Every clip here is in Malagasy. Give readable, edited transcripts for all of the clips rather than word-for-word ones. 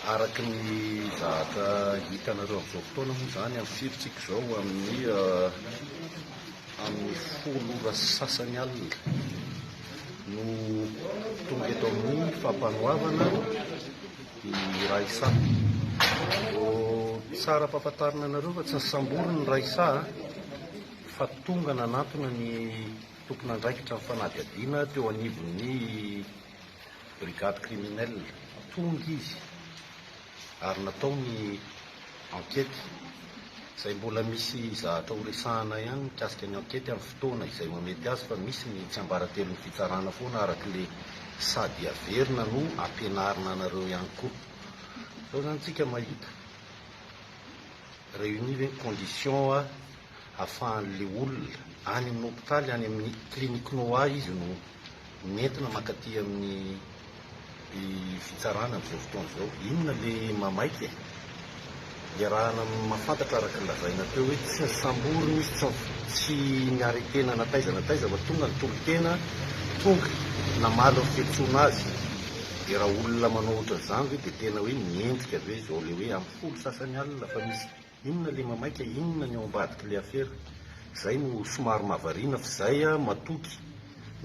Araka ny zavatra hitanareo amin'izao fotoana moa zany amin'ny firintsika izao amin'ny folo ora sasany alina no tonga eto amin'ny fampanohavana ny Raisa. Tsara ampahafantarina anareo fa tsy ny sambory ny Raisa fa tonga nanantona ny tompon'andraikitra amin'ny fanadihadiana teo anivon'ny brigade criminelle. Tonga izy ary natao ny enquête izay mbola misy zavatra horesahana ihany mikasika ny enquête amin'ny fotoana izay mamety azy, fa misy ny tsiambaratelon'ny fitsarana foana arak'le sady averina no ampianarina anareo ihany koa. Zao zany tsika mahita réunir ny condition ahafahan'le olona any amin'ny hôpitaly, any amin'ny clinique noa izy no nentina makaty amin'ny fitsarana amin'izao fotoana izao. Inona le mamaika le rahana mahafantatra araka ny lazaina teo hoe tsy ny sambory misy tsy niaretena nataiza fa tonga ny tolotena tonga namalo ny fiantsoana azy. Dia raha olona manao ohatran'izany hoe dia tena hoe miendrika ve izao le hoe amin'ny folo sasany alina fa misy inona le mamaika, inona ny ao ambadiky le afera. Zay no somary mahavariana fa zay matoky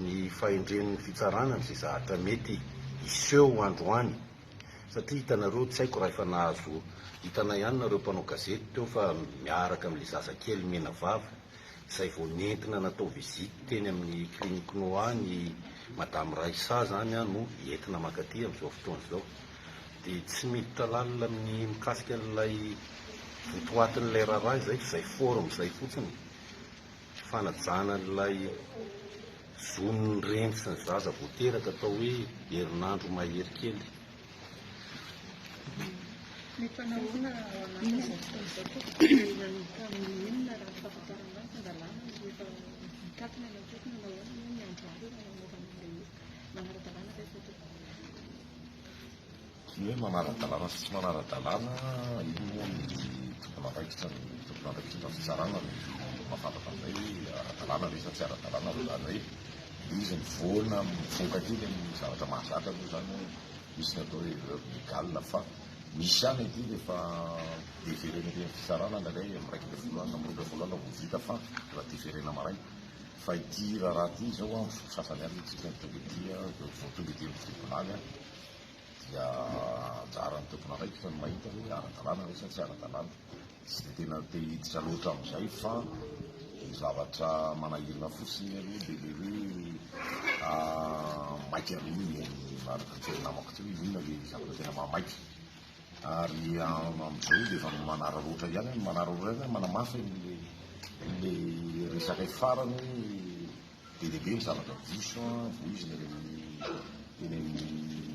ny fahendren'ny fitsarana amin'izay zavatra mety iseho androany. Satria hitanareo, tsy haiko raha efa nahazo hitana ihany nareo mpanao gazety teo fa miaraka amin'le zazakely mena vava izay vao nentina natao vizity teny amin'ny clinique noa ny madame Raisa zany no entina makaty amin'izao fotoana izao. Dia tsy miditra lalina amin'ny mikasika an'ilay votoatin'ilay raharaha izay forme izay fotsiny fanajana an'ilay zon'ny reny sy ny zaza voateraka atao hoe herinandro mahery kely. Ny fanahoana ao anatin'izao fotoana izao tamin'ny inona raha fahafantarana azy andalana rehefa mikatona ny antoetona na ahoana ny androany nanaovana an'ilay manara-dalàna rehefa toa. Tsy hoe manara-dalàna sy tsy manara-dalàna, io moa ny tompon'andraikitra ny fitsarana ny mahafantatra an'izay hoe ara-dalàna rehefa tsy ara-dalàna ro zany hoe izy mivoana mivoaka kely amin'ny zavatra mahazatra moa zany misy ny atao hoe legal, fa misy ihany ity rehefa deferena ny fitsarana ndraindray am'raika ambin'ny folo alina am'roa ambin'ny folo alina vao vita fa raha deferena maray. Fa ity raha ity zao amin'ny folo sasany alina tsika ny tonga ety vao tonga ety amin'ny tribonaly dia anjara ny tompon'andraikitra ny mahita hoe ara-dalàna rehefa tsy ara-dalàna. Tsy dia tena te hiditra loatra amin'izay fa ny zavatra manahirina fotsiny aloha dia le hoe maika aloha araka ny namako teo inona le zavatra tena mamaika. Ary amin'izao dia efa manararoatra ihany manararoatra manamafy le resaka farany be dia be ny zavatra diso voizina eny amin'ny